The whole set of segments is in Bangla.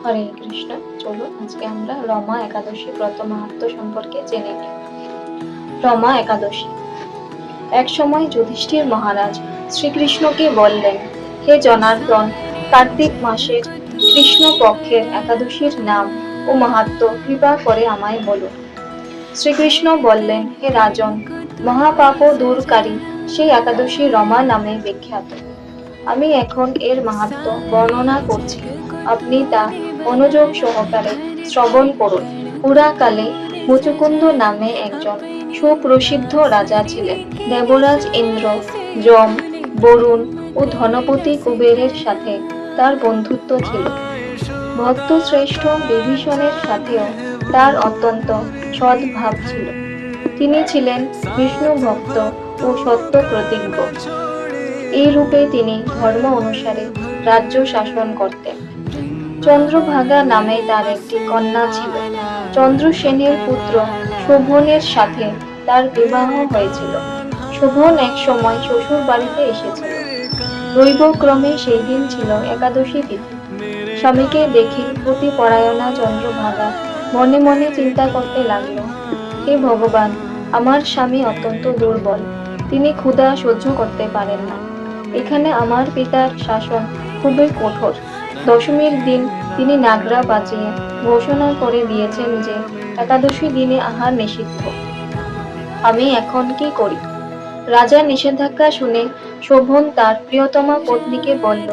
হরে কৃষ্ণ। চলুন আজকে আমরা রমা একাদশী ব্রত মাহাত্ম্য সম্পর্কে জেনে নিই। রমা একাদশী। এক সময় যুধিষ্ঠির মহারাজ শ্রীকৃষ্ণকে বললেন, হে জনার্দন, কার্তিক মাসের কৃষ্ণ পক্ষের একাদশীর নাম ও মাহাত্ম্য কৃপা করে আমায় বলুন। শ্রীকৃষ্ণ বললেন, হে রাজন, মহাপাপ দূরকারী সেই একাদশী রমা নামে বিখ্যাত। আমি এখন এর মাহাত্ম্য বর্ণনা করছি, আপনি তা মনোযোগ সহকারে শ্রবণ করুন। পুরাকালে মুচুকুন্দ নামে একজন সুপ্রসিদ্ধ রাজা ছিলেন। দেবরাজ ইন্দ্র, যম, বরুণ ও ধনপতি কুবেরের সাথে তার বন্ধুত্ব ছিল। ভক্ত শ্রেষ্ঠ বিভীষণের সাথেও তার অত্যন্ত সদ্ভাব ছিল। তিনি ছিলেন বিষ্ণু ভক্ত ও সত্য প্রতিজ্ঞ। এই রূপে তিনি ধর্ম অনুসারে রাজ্য শাসন করতেন। চন্দ্রভাগা নামে তার একটি কন্যা ছিল। চন্দ্রসেনের পুত্র শোভনের সাথে তার বিবাহ হয়েছিল। শোভন এক সময় শ্বশুর বাড়িতে এসেছিল। দৈবক্রমে সেই দিন ছিল একাদশী তিথি। স্বামীকে দেখে পতিপরায়ণা চন্দ্রভাগা মনে মনে চিন্তা করতে লাগলো, হে ভগবান, আমার স্বামী অত্যন্ত দুর্বল, তিনি ক্ষুধা সহ্য করতে পারেন না। এখানে আমার পিতার শাসন খুবই কঠোর। দশমীর দিন তিনি নাগরা বাজিয়ে ঘোষণা করে দিয়েছেন যে একাদশী দিনে আহার নিষিদ্ধ। আমি এখন কি করি? রাজা নিষেধাজ্ঞা শুনে শোভন তার প্রিয়তমা পত্নীকে বলল,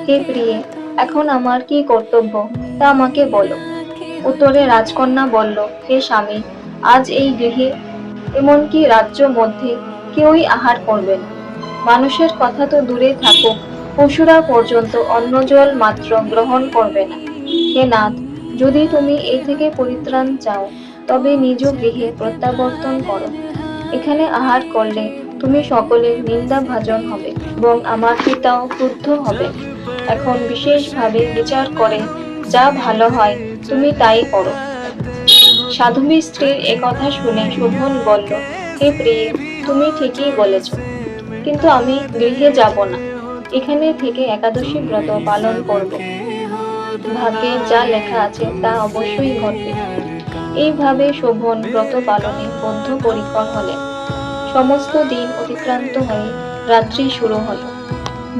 হে প্রিয়ে, এখন আমার কি কর্তব্য তা আমাকে বলো। উত্তরে রাজকন্যা বলল, হে স্বামী, আজ এই গৃহে এমনকি রাজ্য মধ্যে কেউই আহার করবে না। মানুষের কথা তো দূরে থাকুক, পশুরা পর্যন্ত অন্ন জল মাত্র গ্রহণ করবে না। হে নাথ, যদি তুমি এই থেকে পরিত্রাণ চাও তবে নিজ গৃহে প্রত্যাবর্তন করো। এখানে আহার করলে তুমি সকলের নিন্দা ভাজন হবে এবং আমার পিতাও ক্রুদ্ধ হবে। এখন বিশেষভাবে বিচার করে যা ভালো হয় তুমি তাই করো। সাধবী স্ত্রীর একথা শুনে শোভন বলল, হে প্রিয়ে, তুমি ঠিকই বলেছ, কিন্তু আমি গৃহে যাব না, এখানে থেকে একাদশী ব্রত পালন করব। ভাগ্যে যা লেখা আছে তা অবশ্যই ঘটবে। এইভাবে শোভন ব্রত পালনে বদ্ধপরিকর হলেন। সমস্ত দিন অতিক্রান্ত হয়ে রাত্রি শুরু হলো।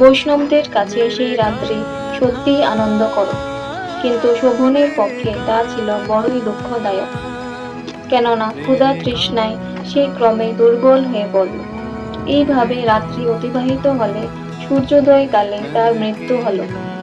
বৈষ্ণবদের কাছে সেই রাত্রি সত্যিই আনন্দকর, কিন্তু শোভনের পক্ষে তা ছিল বড়ই দুঃখদায়ক। কেননা ক্ষুধা তৃষ্ণায় সে ক্রমে দুর্বল হয়ে পড়ল। এইভাবে রাত্রি অতিবাহিত হলে সূর্যোদয় কালে তার মৃত্যু হলো।